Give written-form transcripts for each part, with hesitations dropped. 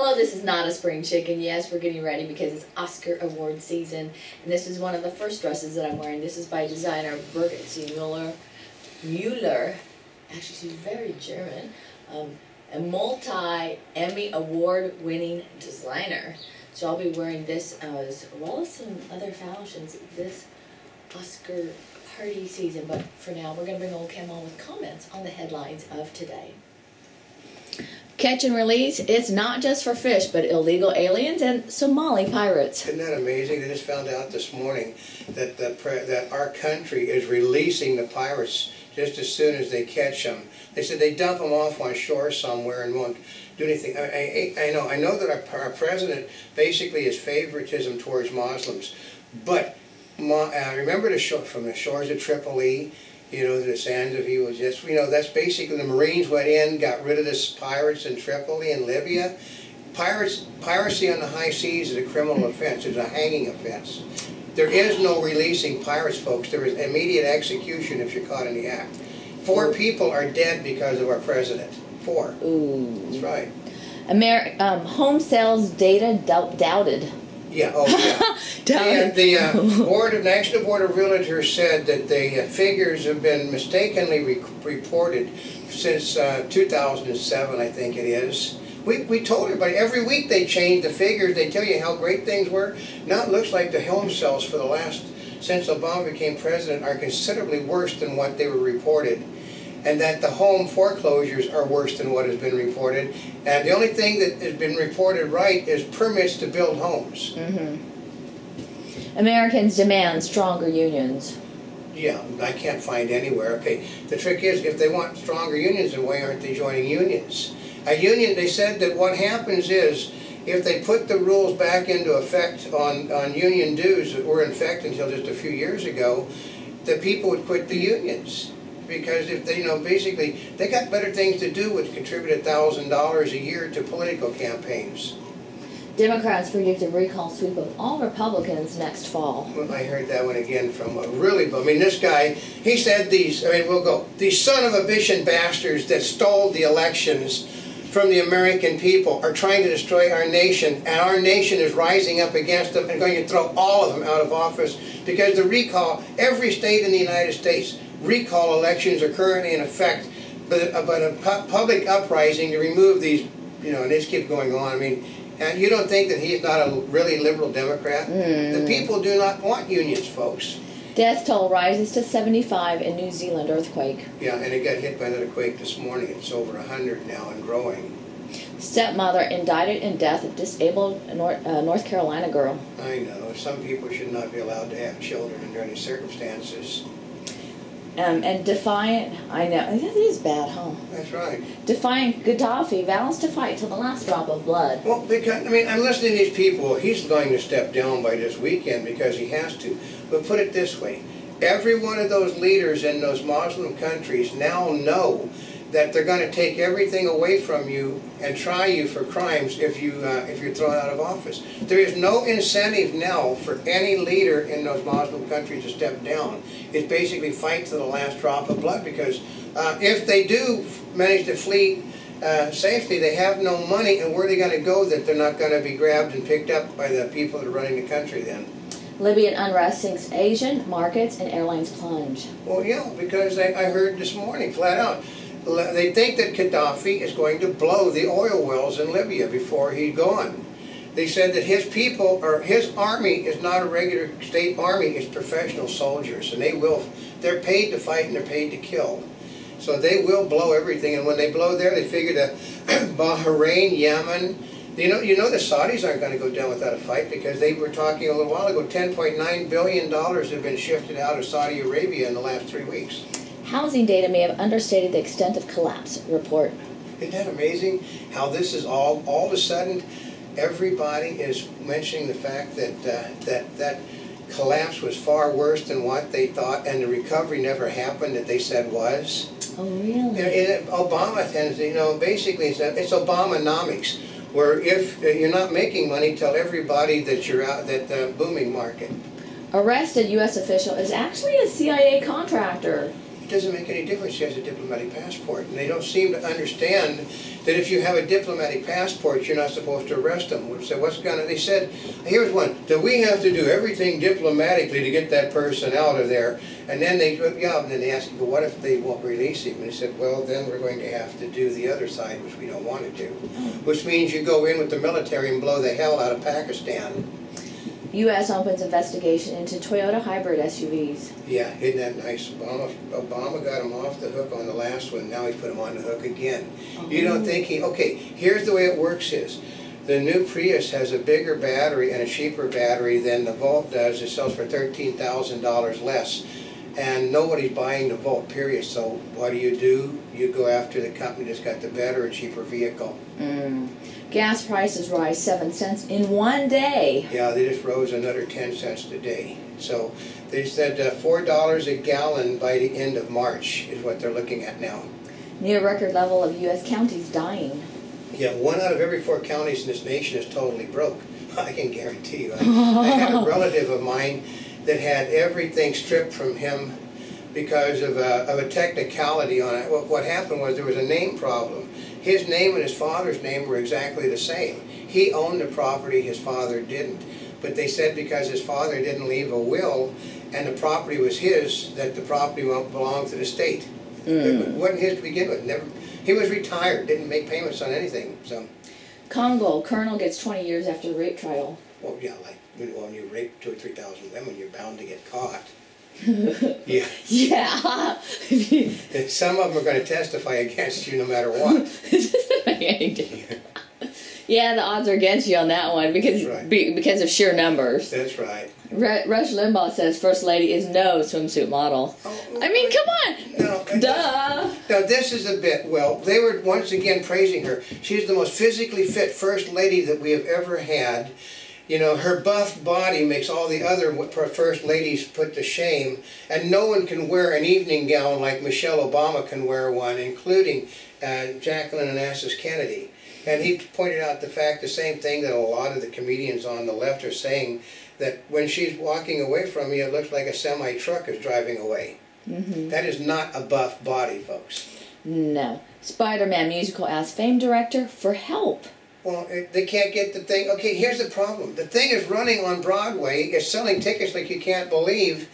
Although this is not a spring chicken, yes, we're getting ready because it's Oscar award season. And this is one of the first dresses that I'm wearing. This is by designer Birgit Mueller. Actually, she's very German. A multi-Emmy award-winning designer. So I'll be wearing this as well as some other fashions this Oscar party season. But for now, we're going to bring Oldecam on with comments on the headlines of today. Catch and release, it's not just for fish, but illegal aliens and Somali pirates. Isn't that amazing? They just found out this morning that that our country is releasing the pirates just as soon as they catch them. They said they dump them off on shore somewhere and won't do anything. I know that our president basically is favoritism towards Muslims, but remember from the shores of Tripoli, you know, the sands of evil, just, you know, that's basically the Marines went in, got rid of the pirates in Tripoli and Libya. Piracy on the high seas is a criminal offense, it's a hanging offense. There is no releasing pirates, folks. There is immediate execution if you're caught in the act. 4 people are dead because of our president. 4. Ooh. That's right. Home sales data doubted. Yeah, oh yeah. The National Board of Realtors said that the figures have been mistakenly reported since 2007, I think it is. We told everybody, every week they change the figures, they tell you how great things were. Now it looks like the home sales for the since Obama became president, are considerably worse than what they were reported. And that the home foreclosures are worse than what has been reported. And the only thing that has been reported right is permits to build homes. Mm-hmm. Americans demand stronger unions. Yeah, I can't find anywhere. Okay, the trick is, if they want stronger unions, then why aren't they joining unions? A union, they said that what happens is, if they put the rules back into effect on union dues that were in effect until just a few years ago, the people would quit the unions. Because if they, you know, basically, they got better things to do with contribute $1,000 a year to political campaigns. Democrats predict a recall sweep of all Republicans next fall. Well, I heard that one again from this guy, he said these son of a bitch and bastards that stole the elections from the American people are trying to destroy our nation, and our nation is rising up against them and going to throw all of them out of office because the recall, every state in the United States, recall elections are currently in effect, but a public uprising to remove these, you know, and this keeps going on. I mean, and you don't think that he's not a really liberal Democrat? The people do not want unions, folks. Death toll rises to 75 in New Zealand earthquake. Yeah, and it got hit by another quake this morning. It's over 100 now and growing. Stepmother indicted in death of disabled North Carolina girl. I know. Some people should not be allowed to have children under any circumstances. And defiant, I know, that is bad, huh? That's right. Defiant Gaddafi vows to fight till the last drop of blood. Well, because, I mean, I'm listening to these people. He's going to step down by this weekend because he has to. But put it this way, every one of those leaders in those Muslim countries now know that they're going to take everything away from you and try you for crimes if you're thrown out of office. There is no incentive now for any leader in those Muslim countries to step down. It's basically fight to the last drop of blood because if they do manage to flee safely, they have no money, and where are they going to go that they're not going to be grabbed and picked up by the people that are running the country then? Libyan unrest sinks Asian markets and airlines plunge. Well, yeah, because I heard this morning flat out, they think that Gaddafi is going to blow the oil wells in Libya before he's gone. They said that his people, or his army, is not a regular state army, it's professional soldiers, and they're paid to fight and they're paid to kill. So they will blow everything, and when they blow there, they figure that Bahrain, Yemen, you know the Saudis aren't going to go down without a fight because they were talking a little while ago, $10.9 billion have been shifted out of Saudi Arabia in the last 3 weeks. Housing data may have understated the extent of collapse, report. Isn't that amazing how this is all of a sudden, everybody is mentioning the fact that that collapse was far worse than what they thought, and the recovery never happened that they said was. Oh, really? Obama tends to, you know, basically it's Obamonomics, where if you're not making money, tell everybody that you're out, that the booming market. Arrested U.S. official is actually a CIA contractor. It doesn't make any difference. She has a diplomatic passport. And they don't seem to understand that if you have a diplomatic passport, you're not supposed to arrest them. So they said, here's one, that we have to do everything diplomatically to get that person out of there. And then they asked him, but what if they won't release him? And he said, well, then we're going to have to do the other side, which we don't want to do. Which means you go in with the military and blow the hell out of Pakistan. U.S. opens investigation into Toyota hybrid SUVs. Yeah, isn't that nice? Obama got him off the hook on the last one. Now he put him on the hook again. Oh. You don't think okay, here's the way it works is, the new Prius has a bigger battery and a cheaper battery than the Volt does. It sells for $13,000 less. And nobody's buying the Volt, period. So what do? You go after the company that's got the better and cheaper vehicle. Gas prices rise 7 cents in one day. Yeah, they just rose another 10 cents today. So they said $4 a gallon by the end of March is what they're looking at now. Near record level of U.S. counties dying. Yeah, 1 out of every 4 counties in this nation is totally broke. I can guarantee you. I had a relative of mine that had everything stripped from him because of a technicality on it. What happened was there was a name problem. His name and his father's name were exactly the same. He owned the property, his father didn't. But they said because his father didn't leave a will and the property was his, that the property belonged to the state. It wasn't his to begin with. He was retired, didn't make payments on anything. So, Congo, colonel gets 20 years after the rape trial. Well, yeah, like when you rape 2,000 or 3,000 women, you're bound to get caught. Yeah. Yeah. Some of them are going to testify against you no matter what. Yeah, the odds are against you on that one because because of sheer numbers. That's right. Rush Limbaugh says First Lady is no swimsuit model. Oh, I mean, come on. No, duh. Now, this is a bit, well, they were once again praising her. She's the most physically fit First Lady that we have ever had. You know, her buff body makes all the other First Ladies put to shame, and no one can wear an evening gown like Michelle Obama can wear one, including Jacqueline Onassis Kennedy. And he pointed out the same thing that a lot of the comedians on the left are saying, that when she's walking away from you, it looks like a semi-truck is driving away. That is not a buff body, folks. No. Spider-Man musical asks Fame director for help. Well, they can't get the thing. Okay, here's the problem. The thing is running on Broadway. It's selling tickets like you can't believe.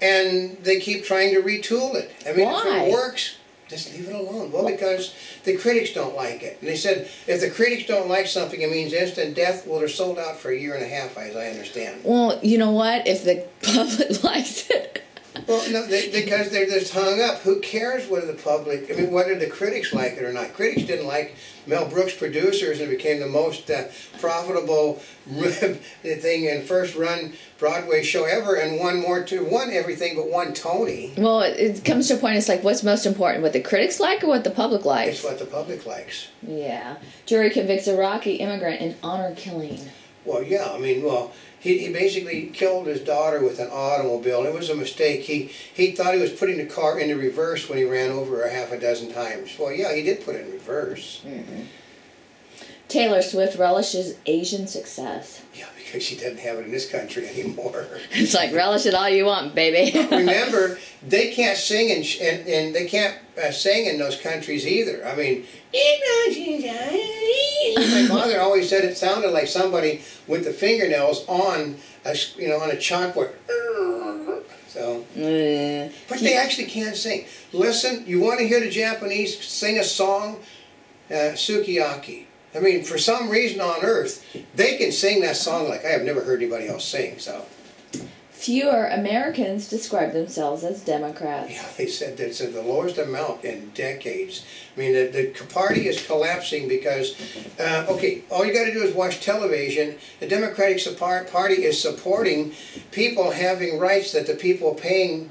And they keep trying to retool it. I mean, why? If it works, just leave it alone. Well, because the critics don't like it. And they said, if the critics don't like something, it means instant death. Well, they're sold out for 1.5 years, as I understand. Well, you know what? If the public likes it. Well, no, because they're just hung up. Who cares whether the public, I mean, whether the critics like it or not. Critics didn't like Mel Brooks' Producers, and it became the most profitable thing and first-run Broadway show ever, and won everything but won Tony. Well, it comes to a point, it's like, what's most important, what the critics like or what the public likes? It's what the public likes. Yeah. Jury convicts Iraqi immigrant in honor killing. Well, yeah, I mean, well, he basically killed his daughter with an automobile. It was a mistake. He thought he was putting the car into reverse when he ran over her 6 times. Well, yeah, he did put it in reverse. Taylor Swift relishes Asian success. Yeah, because she doesn't have it in this country anymore. It's like, relish it all you want, baby. Remember, they can't sing and they can't sing in those countries either. I mean, my father always said it sounded like somebody with the fingernails on a chalkboard. So, but they actually can sing. Listen, you want to hear the Japanese sing a song? Sukiyaki. I mean, for some reason on earth, they can sing that song like I have never heard anybody else sing. So, fewer Americans describe themselves as Democrats. Yeah, they said that it's the lowest amount in decades. I mean, the party is collapsing because, okay, all you got to do is watch television. The Democratic Party is supporting people having rights that the people paying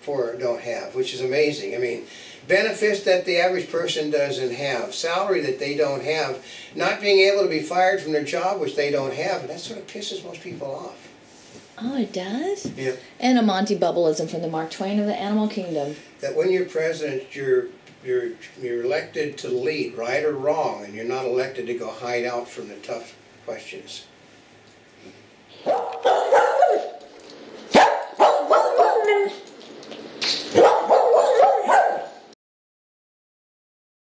for don't have, which is amazing. I mean, benefits that the average person doesn't have, salary that they don't have, not being able to be fired from their job, which they don't have, and that sort of pisses most people off. Oh, it does? Yeah. And a Monty Bubbleism from the Mark Twain of the Animal Kingdom. That when you're president, you're elected to lead, right or wrong, and you're not elected to go hide out from the tough questions.